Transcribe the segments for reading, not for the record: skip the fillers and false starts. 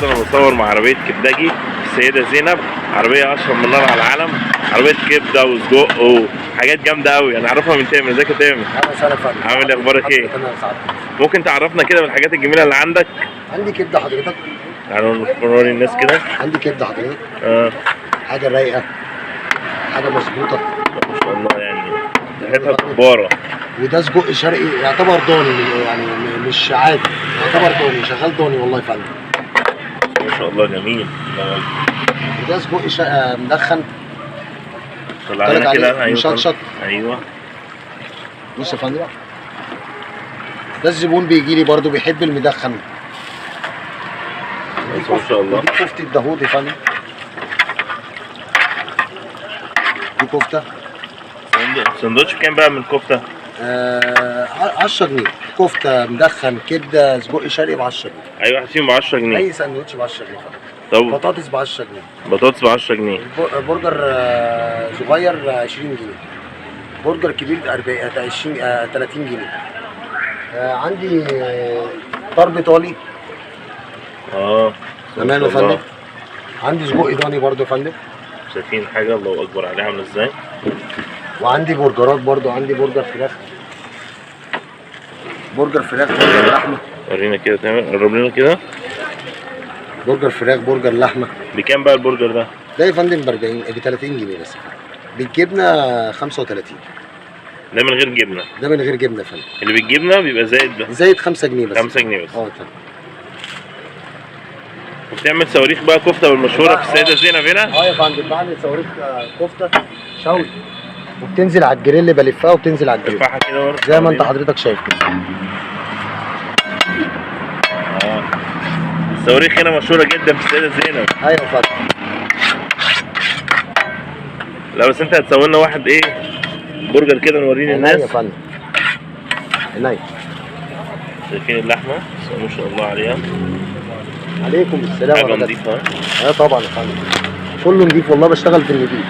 النهارده انا بصور مع عربيه كبداجي السيده زينب، عربيه اشهر من نار على العالم، عربيه كبده وسجق وحاجات جامده قوي. انا عارفها من تامر. ازيك يا تامر؟ اهلا وسهلا فندم. عامل ايه؟ اخبارك ايه؟ تمام سعادتك. ممكن تعرفنا كده بالحاجات الجميله اللي عندك؟ عندي كبده حضرتك. تعالوا نوري الناس كده. عندي كبده حضرتك. حاجه رايقه، حاجه مظبوطه ما شاء الله، يعني ريحتها جباره. وده سجق شرقي يعتبر ضاني، يعني مش عادي، يعتبر ضاني، شغال ضاني والله يا فندم. ما شاء الله جميل. وده سجق مدخن. طلع لنا كده. ايوه مشطشط. ايوه بص يا فندم، ده الزبون بيجي لي برده بيحب المدخن. ما شاء الله. دي كفته داوود يا فندم. دي كفته. سندوتش بكام بقى من الكفته؟ 10 جنيه. كفته مدخن كبده سجق شرقي ب 10 جنيه. اي واحد فيهم ب 10 جنيه. اي ساندوتش ب 10 جنيه. طب بطاطس ب 10 جنيه. بطاطس ب 10 جنيه. برجر صغير 20 جنيه. برجر كبير 20 30 جنيه. عندي طرب ايطالي. تمام يا فندم. عندي سجق ضاني برضه يا فندم. شايفين حاجه الله اكبر عليها عامله ازاي. وعندي برجرات برضه، عندي برجر فراخ، برجر لحمه. ورينا كده تمام، قرب لنا كده. برجر فراخ، برجر لحمه. بكام بقى البرجر ده؟ ده يا فندم ب 30 جنيه بس. بالجبنه 35. ده من غير جبنه؟ ده من غير جبنه يا فندم. اللي بالجبنه بيبقى زايد ده؟ زايد 5 جنيه بس. 5 جنيه بس. تمام. وبتعمل صواريخ بقى كفته والمشهوره في السيده زينب هنا؟ يا فندم بعمل صواريخ كفته شوي، وبتنزل على الجريل، بلفها وبتنزل على الجريل. بلفها كده برضه زي ما انت حضرتك شايف كده. الصواريخ هنا مشهوره جدا في السيده زينب. ايوه يا فندم. لا بس انت هتسوي لنا واحد ايه؟ برجر كده نوريه للناس. عينيا يا فندم، عينيا. شايفين اللحمه؟ ما شاء الله عليها. عليكم السلام. حاجه نضيفه. طبعا يا فندم، كله نضيف والله. بشتغل في النضيف،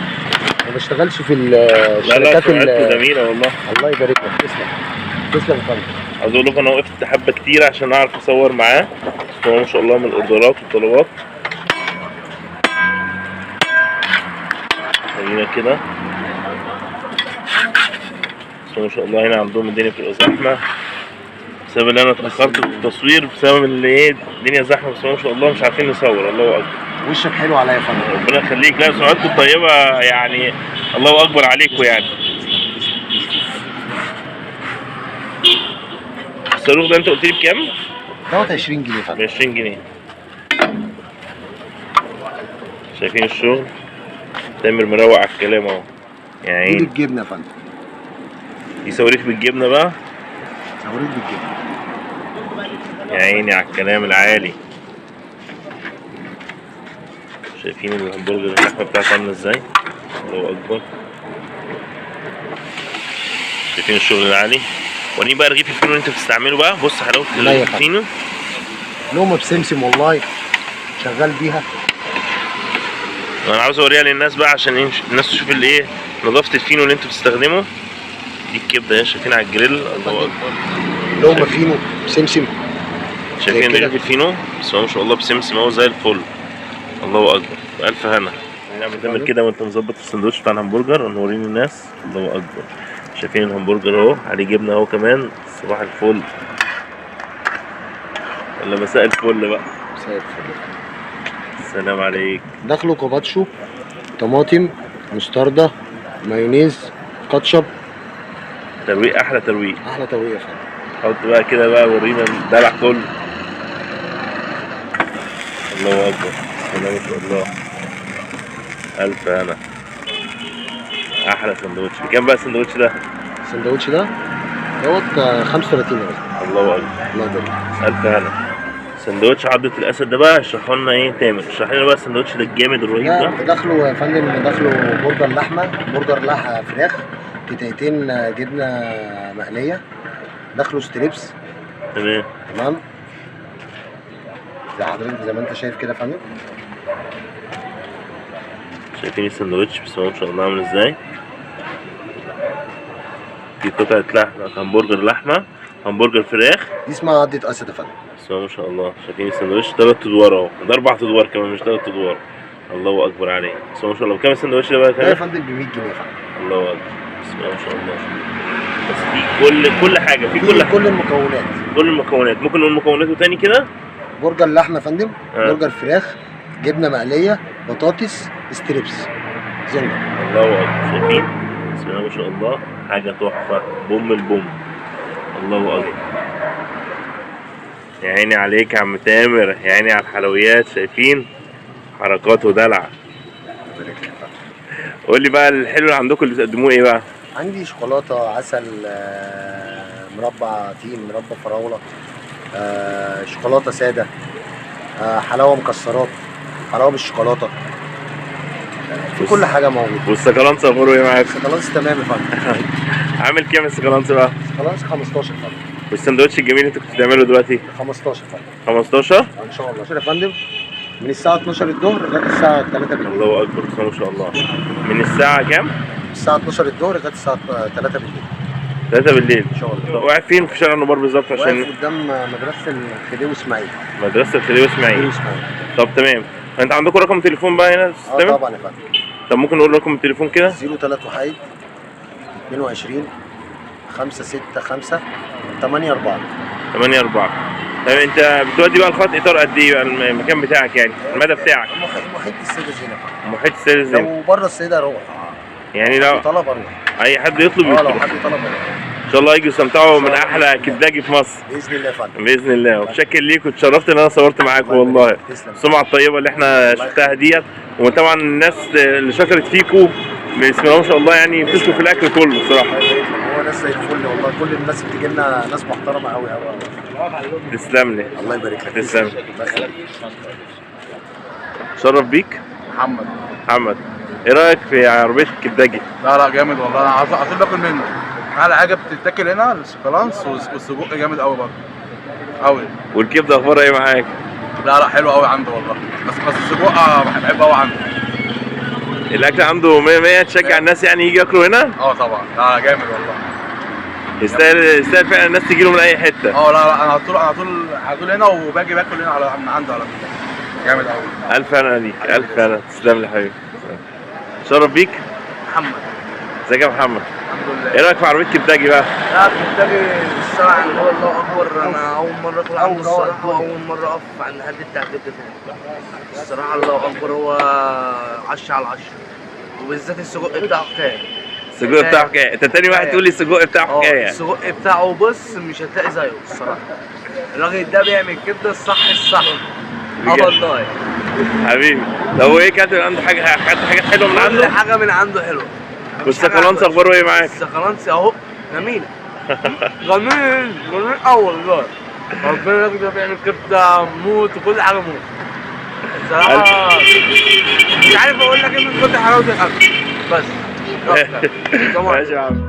ما بشتغلش في الشركات. لا جميله والله. الله يبارك لك. تسلم يا فندم. عايز اقول لكم انا وقفت حبه كتير عشان اعرف اصور معاه، بس هو ما شاء الله من الاوردرات والطلبات. خلينا كده. بس ما شاء الله هنا عندهم الدنيا بتبقى زحمه بسبب ان انا اتاخرت في التصوير، بسبب ان ايه الدنيا زحمه. بس ما شاء الله مش عارفين نصور. الله اكبر. وشك حلو عليا يا فندم. ربنا يخليك. لا سمعتكم طيبه يعني، الله اكبر عليكم يعني. الصاروخ ده انت قلت لي بكام؟ دوت 20 جنيه يا فندم. ب 20 جنيه. شايفين الشغل؟ تامر مروق على الكلام اهو. يا عيني. دي بالجبنه يا فندم. دي صواريخ بالجبنه بقى؟ صواريخ بالجبنه. يا عيني على الكلام العالي. شايفين الهمبرجر اللحمه بتاعته عامله ازاي؟ الله اكبر. شايفين الشغل العالي؟ وريني بقى رغيف الفينو اللي انت بتستعمله بقى. بص حلاوه رغيف الفينو. لقمه بسمسم والله، شغال بيها. انا عاوز اوريها للناس بقى عشان الناس تشوف الايه نظافه الفينو اللي انت بتستخدمه. دي الكبده اهي شايفين على الجريل. الله اكبر. لقمه فينو بسمسم. شايفين رغيف الفينو؟ بس هو ما شاء الله بسمسم اهو زي الفل. الله اكبر. والف هنا. نعمل كده وانت مظبط السندوتش بتاع الهمبرجر ونوريه للناس. الله اكبر. شايفين الهمبرجر اهو عليه جبنه اهو كمان. صباح الفل ولا مساء الفل بقى؟ مساء الفل. السلام عليك. داخله كاباتشو، طماطم، مستردة، مايونيز، كاتشب. ترويق احلى ترويق. احلى ترويق يا فندم. حط بقى كده بقى ورينا الدلع كله. الله اكبر. ما شاء الله. الف هنا. احلى سندوتش. بكام بقى السندوتش ده؟ السندوتش ده دوت 35 جنيه. الله اكبر. الله يبارك. الف هنا. سندوتش عضة الاسد ده بقى اشرحه لنا ايه تامر. اشرح لنا بقى السندوتش ده الجامد الرهيب ده. داخله يا فندم، داخله برجر لحمه، برجر فراخ، قطعتين جبنه مقليه، داخله ستريبس. تمام. زي حضرتك زي ما انت شايف كده يا فندم. شايفين السندوتش بس هو ما شاء الله عامل ازاي. دي قطعة لحمة، همبرجر لحمة همبرجر فراخ. دي اسمها عضة اسد يا فندم. بسم الله ما شاء الله. شايفين السندوتش 3 ادوار اهو، ده 4 ادوار كمان مش 3 ادوار. الله اكبر عليه. بسم الله ما شاء الله. بكام السندوتش ده بقى ده يا كده؟ فندم ب 100 جنيه يا فندم. الله اكبر. بسم الله ما شاء الله. بس في كل حاجه، في كل المكونات. كل المكونات. ممكن نقول مكوناته تاني كده؟ برجر لحمه يا فندم، برجر فراخ، جبنه مقليه، بطاطس، ستريبس، زنجر. الله اكبر. شايفين؟ بسم الله ما شاء الله. حاجه تحفه، بوم البوم. الله اكبر. يا عيني عليك يا عم تامر، يا عيني على الحلويات. شايفين حركات ودلع. قول لي بقى الحلو اللي عندكم اللي بتقدموه ايه بقى؟ عندي شوكولاته، عسل، مربى تين، مربى فراوله، شوكولاته ساده، حلاوه مكسرات، حلاوه بالشوكولاته، في كل حاجه موجوده. والسكالانس اخباره ايه معاك؟ السكالانس تمام يا فندم. عامل كام السكالانس بقى؟ السكالانس 15 فندم. والسندوتش الجميل اللي انت كنت بتعمله دلوقتي؟ 15 فندم. 15 ان شاء الله. يا فندم من الساعه 12 الظهر لغايه الساعه 3 بالليل. الله اكبر. بسم الله ما شاء الله. من الساعه كام؟ الساعه 12 الظهر لغايه الساعه 3 بالليل 3 بالليل ان شاء الله. واقف فين في شارع النبار بالظبط؟ عشان واقف قدام مدرسه الخديوي اسماعيل. مدرسه الخديوي اسماعيل. طب تمام. انت عندكم رقم تليفون بقى هنا؟ طبعا يا فندم. طب ممكن نقول رقم التليفون كده؟ 031 22 565 84 84. طب انت بتودي بقى الخط اطار قد ايه بقى المكان بتاعك يعني؟ المدى بتاعك؟ محيط السيده زينب. محيط السيده زينب. لو بره السيده اروح. يعني لو طلب اروح. اي حد يطلب لو يطلب. حد طلب اروح. ان شاء الله يجوا يستمتعوا من احلى كبداجي في مصر باذن الله يا فندم. باذن الله. ومتشكر ليك واتشرفت ان انا صورت معاك والله. السمعه الطيبه اللي احنا شفتها ديت، وطبعا الناس اللي شكرت فيكم بسم الله ما شاء الله يعني بتشكر في الاكل كله بصراحه. هو ناس زي الفل والله. كل الناس بتيجي لنا ناس محترمه قوي قوي. تسلم لي. الله يبارك لك. تسلم. شرف بيك. محمد ايه رايك في عربيه الكبداجي؟ لا جامد والله. انا على طول باكل منه. احلى حاجه بتتاكل هنا السكالانس والسجق جامد قوي برضه قوي. والكبده اخبارها ايه معاك؟ لا حلو قوي عنده والله. بس السجق بحبه قوي عنده. الاكل عنده 100 100. تشجع الناس يعني يجي ياكلوا هنا؟ طبعا. لا جامد والله. يستاهل فعلا الناس تجي له من اي حته. لا انا على طول هنا وباجي باكل هنا من عنده على طول. جامد قوي. الف انا ليك. الف انا. تسلم لي حبيبي. شرف بيك. محمد. ازيك يا محمد؟ الحمد لله. ايه رايك في عربيه كبداجي بقى؟ لا كبداجي الصراحه هو الله اكبر. انا اول مره اكل عنده الصراحه، واول مره اقف عند الحد بتاع كبده تاني. الصراحه الله اكبر. هو 10 على 10. وبالذات السجق بتاعه حكايه. السجق بتاعه حكايه. انت تاني واحد تقول لي السجق بتاعه حكايه. السجق بتاعه بص مش هتلاقي زيه الصراحه. الراجل ده بيعمل كبده الصح. والله حبيبي. طب وايه كانت عنده خدت حاجات حلوه من عنده؟ كل حاجه من عنده حلوه. والسكالانس اخباره ايه معاك؟ السكالانس اهو جميل. جميل والله. ربنا الراجل ده بيعمل كبده موت وكل حاجه موت. بصراحه مش عارف اقول لك ايه من كتر حلاوه الاكل بس. ماشي يا عم.